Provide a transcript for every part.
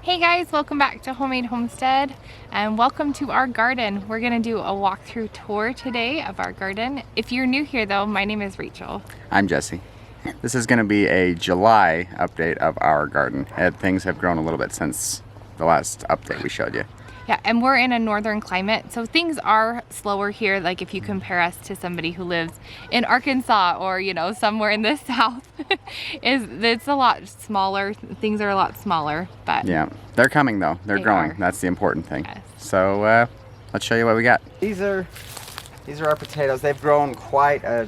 Hey guys, welcome back to Homemade Homestead and welcome to our garden. We're gonna do a walkthrough tour today of our garden. If you're new here though, my name is Rachel. I'm Jesse. This is gonna be a July update of our garden. Things have grown a little bit since the last update we showed you. Yeah, and we're in a northern climate, so things are slower here. Like if you compare us to somebody who lives in Arkansas or, you know, somewhere in the south, it's a lot smaller. Things are a lot smaller, but yeah, they're coming though. They're growing. That's the important thing. Yes. So let's show you what we got. These are our potatoes. They've grown quite a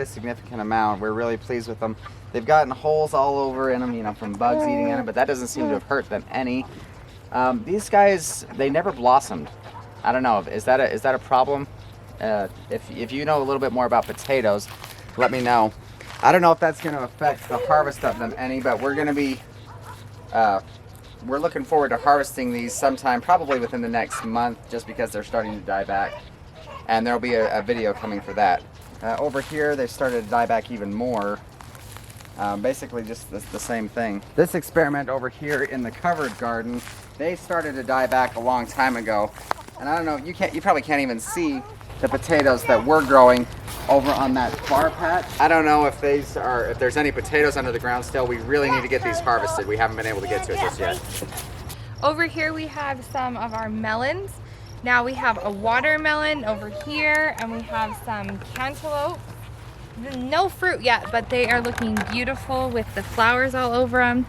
significant amount. We're really pleased with them. They've gotten holes all over in them, you know, from bugs eating in them, but that doesn't seem to have hurt them any. These guys, they never blossomed. I don't know, is that a problem? If you know a little bit more about potatoes, let me know. I don't know if that's going to affect the harvest of them any, but we're going to be, we're looking forward to harvesting these sometime, probably within the next month, just because they're starting to die back. And there'll be a video coming for that. Over here, they've started to die back even more. Basically just the same thing. This experiment over here in the covered garden, they started to die back a long time ago. And I don't know, you probably can't even see the potatoes that we're growing over on that far patch. I don't know if there's any potatoes under the ground still. We really need to get these harvested. We haven't been able to get to it just yet. Over here we have some of our melons. Now we have a watermelon over here and we have some cantaloupe. No fruit yet, but they are looking beautiful with the flowers all over them.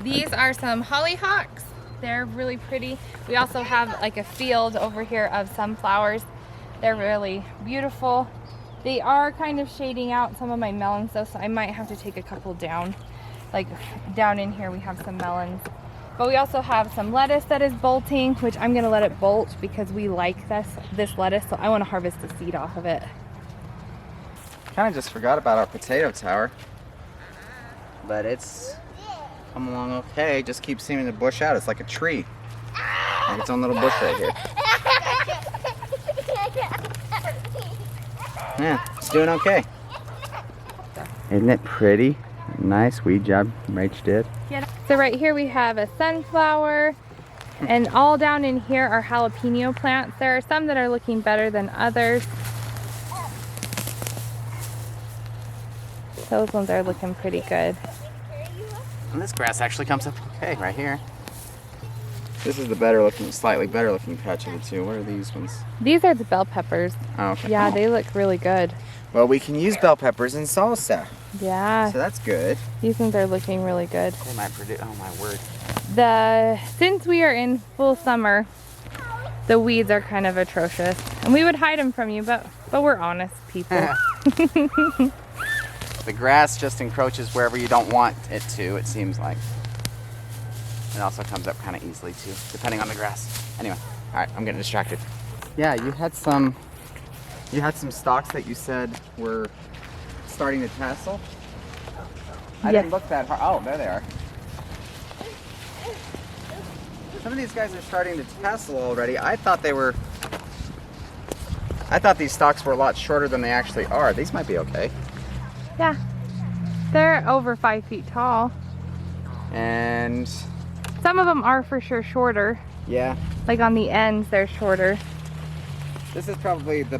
These are some hollyhocks. They're really pretty. We also have like a field over here of sunflowers. They're really beautiful. They are kind of shading out some of my melons though, so I might have to take a couple down. Like down in here we have some melons. But we also have some lettuce that is bolting, which I'm gonna let it bolt because we like this lettuce, so I wanna harvest the seed off of it. Kind of just forgot about our potato tower, but it's come along okay. Just keeps seeming to bush out. It's like a tree, like its own little bush right here. Yeah, it's doing okay. Isn't it pretty? Nice weed job Rach did. Yeah. So right here we have a sunflower, and all down in here are jalapeno plants. There are some that are looking better than others. Those ones are looking pretty good. And this grass actually comes up okay right here. This is the slightly better looking patch of the two. What are these ones? These are the bell peppers. Oh, okay. Yeah, they look really good. Well, we can use bell peppers in salsa. Yeah. So that's good. These ones are looking really good. They might produce, oh my word. Since we are in full summer, the weeds are kind of atrocious. And we would hide them from you, but we're honest people. The grass just encroaches wherever you don't want it to, it seems like. It also comes up kind of easily too, depending on the grass. Anyway, all right, I'm getting distracted. Yeah, you had some stalks that you said were starting to tassel. I didn't look that hard. Oh, there they are. Some of these guys are starting to tassel already. I thought these stalks were a lot shorter than they actually are. These might be okay. Yeah, they're over 5 feet tall. And some of them are for sure shorter. Yeah. Like on the ends, they're shorter. This is probably the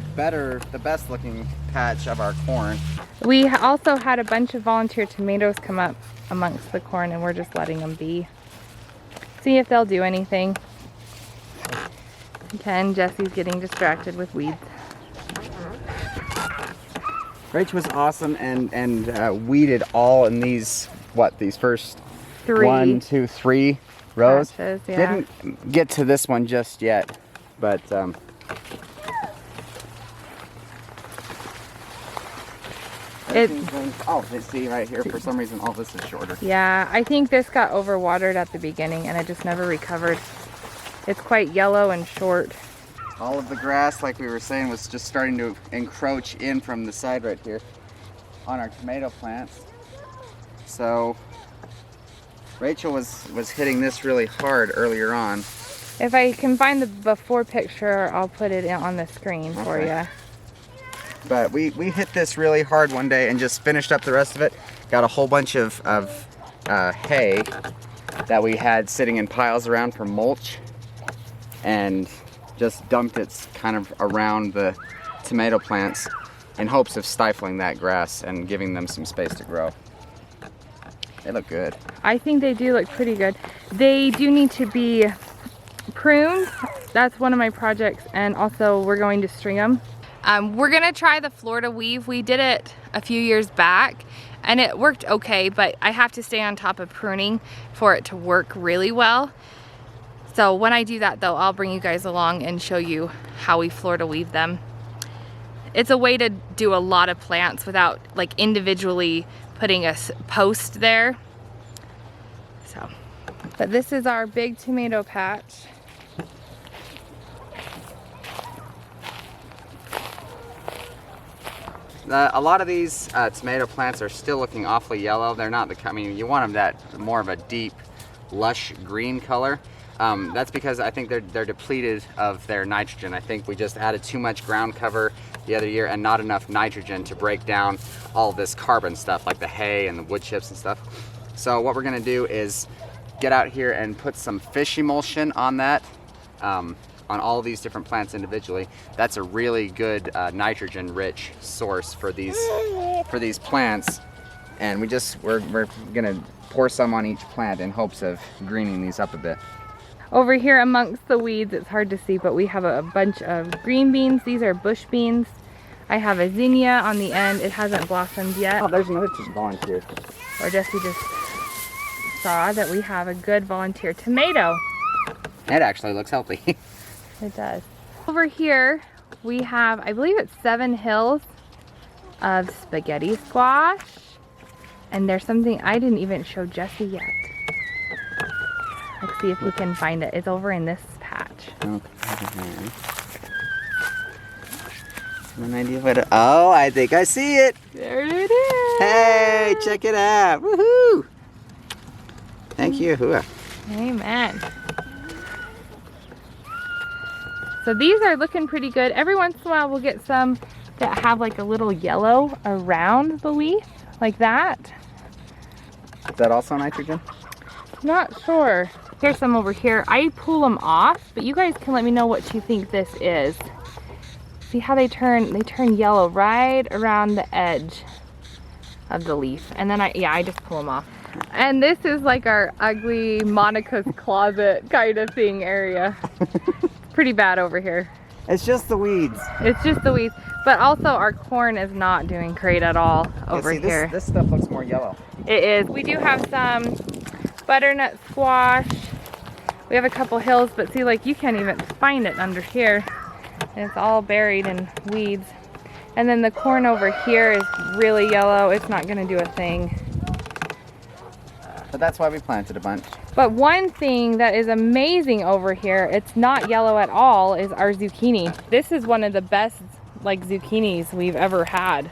best looking patch of our corn. We also had a bunch of volunteer tomatoes come up amongst the corn, and we're just letting them be. See if they'll do anything. Again, Jesse's getting distracted with weeds. Rach was awesome and weeded all in these first 1, 2, 3 rows. Patches, yeah. Didn't get to this one just yet, but see right here, for some reason all this is shorter. Yeah, I think this got overwatered at the beginning and it just never recovered. It's quite yellow and short. All of the grass, like we were saying, was just starting to encroach in from the side right here on our tomato plants. So Rachel was hitting this really hard earlier on. If I can find the before picture, I'll put it on the screen for you. But we hit this really hard one day and just finished up the rest of it. got a whole bunch of hay that we had sitting in piles around for mulch, and just dumped it kind of around the tomato plants in hopes of stifling that grass and giving them some space to grow. They look good. I think they do look pretty good. They do need to be pruned. That's one of my projects, and also we're going to string them. We're gonna try the Florida weave. We did it a few years back and it worked okay, but I have to stay on top of pruning for it to work really well. So when I do that though, I'll bring you guys along and show you how we Florida weave them. It's a way to do a lot of plants without like individually putting a post there. So, but this is our big tomato patch. A lot of these tomato plants are still looking awfully yellow. They're not the, I mean, you want them that more of a deep, lush green color. That's because I think they're depleted of their nitrogen. I think we just added too much ground cover the other year and not enough nitrogen to break down all this carbon stuff like the hay and the wood chips and stuff. So what we're gonna do is get out here and put some fish emulsion on that, on all of these different plants individually. That's a really good nitrogen rich source for these plants. And we're gonna pour some on each plant in hopes of greening these up a bit. Over here amongst the weeds, it's hard to see, but we have a bunch of green beans. These are bush beans. I have a zinnia on the end. It hasn't blossomed yet. Oh, there's another volunteer. Or Jesse just saw that we have a good volunteer tomato. It actually looks healthy. It does. Over here, we have, I believe it's 7 hills of spaghetti squash. And there's something I didn't even show Jesse yet. Let's see if we can find it. It's over in this patch. Okay. An idea what it, oh, I think I see it. There it is. Hey, check it out. Woohoo! Thank you. Amen. So these are looking pretty good. Every once in a while we'll get some that have like a little yellow around the leaf, like that. Is that also nitrogen? Not sure. Here's some over here. I pull them off, but you guys can let me know what you think this is. See how they turn yellow right around the edge of the leaf. And then I just pull them off. And this is like our ugly Monica's closet kind of thing area. It's pretty bad over here. It's just the weeds. It's just the weeds. But also our corn is not doing great at all over here. This stuff looks more yellow. It is. We do have some butternut squash. We have a couple hills, but see, like, you can't even find it under here. And it's all buried in weeds. And then the corn over here is really yellow. It's not gonna do a thing. But that's why we planted a bunch. But one thing that is amazing over here, it's not yellow at all, is our zucchini. This is one of the best, like, zucchinis we've ever had.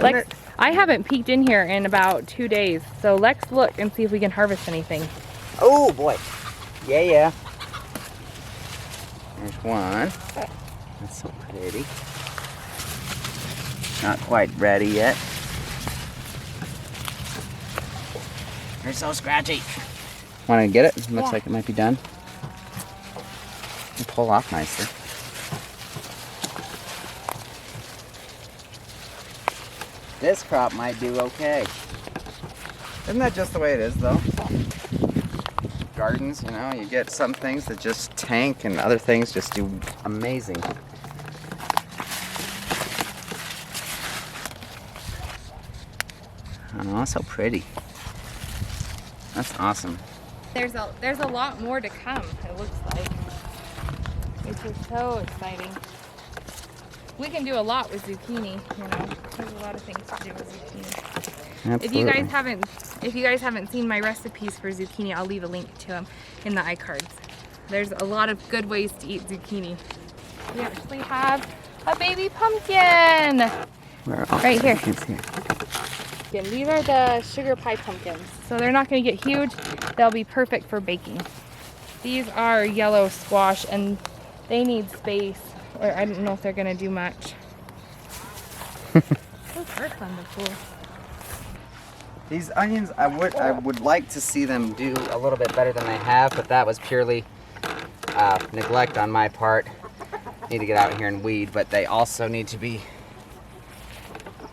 Lex, I haven't peeked in here in about 2 days, so let's look and see if we can harvest anything. Oh boy. Yeah. There's one. That's so pretty. Not quite ready yet. They're so scratchy. Want to get it? Looks like it might be done. It'll pull off nicely. This crop might do okay. Isn't that just the way it is, though? Gardens, you know, you get some things that just tank and other things just do amazing. Oh, so pretty. That's awesome. There's a lot more to come, it looks like. Which is so exciting. We can do a lot with zucchini, you know. There's a lot of things to do with zucchini. Absolutely. If you guys haven't seen my recipes for zucchini, I'll leave a link to them in the iCards. There's a lot of good ways to eat zucchini. We actually have a baby pumpkin. Right here. These are the sugar pie pumpkins. So they're not going to get huge. They'll be perfect for baking. These are yellow squash and they need space, or I don't know if they're going to do much. Those are fun to pull. These onions, I would like to see them do a little bit better than they have, but that was purely neglect on my part. Need to get out here and weed, but they also need to be,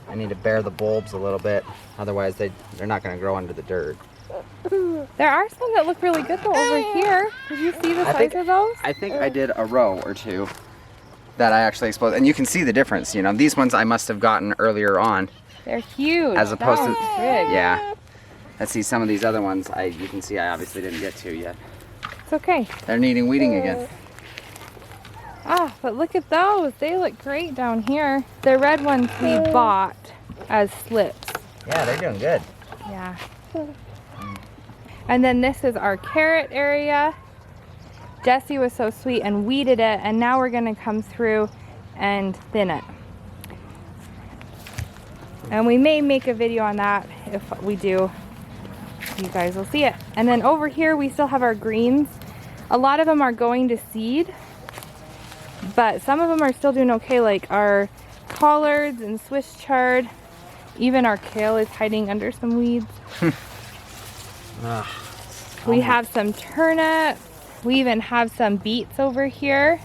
I need to bare the bulbs a little bit, otherwise they're not going to grow under the dirt. There are some that look really good though over here. Did you see the size of those? I think I did a row or two that I actually exposed, and you can see the difference. You know, these ones I must have gotten earlier on. They're huge. As opposed to, big. yeah. Let's see, some of these other ones you can see I obviously didn't get to yet. It's okay. They're needing weeding again. Ah, but look at those. They look great down here. The red ones we bought as slips. Yeah, they're doing good. Yeah. And then this is our carrot area. Jesse was so sweet and weeded it, and now we're gonna come through and thin it. And we may make a video on that. If we do, you guys will see it. And then over here we still have our greens. A lot of them are going to seed, but some of them are still doing okay, like our collards and Swiss chard. Even our kale is hiding under some weeds. We have some turnips. We even have some beets over here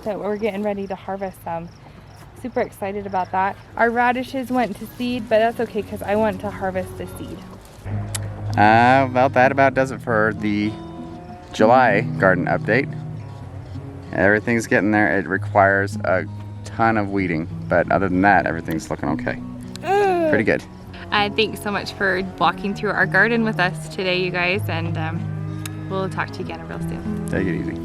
that we're getting ready to harvest some. Super excited about that. Our radishes went to seed, but that's okay because I want to harvest the seed. Well, that about does it for the July garden update. Everything's getting there. It requires a ton of weeding, but other than that, everything's looking okay. Pretty good. Thanks so much for walking through our garden with us today, you guys, and we'll talk to you again real soon. Take it easy.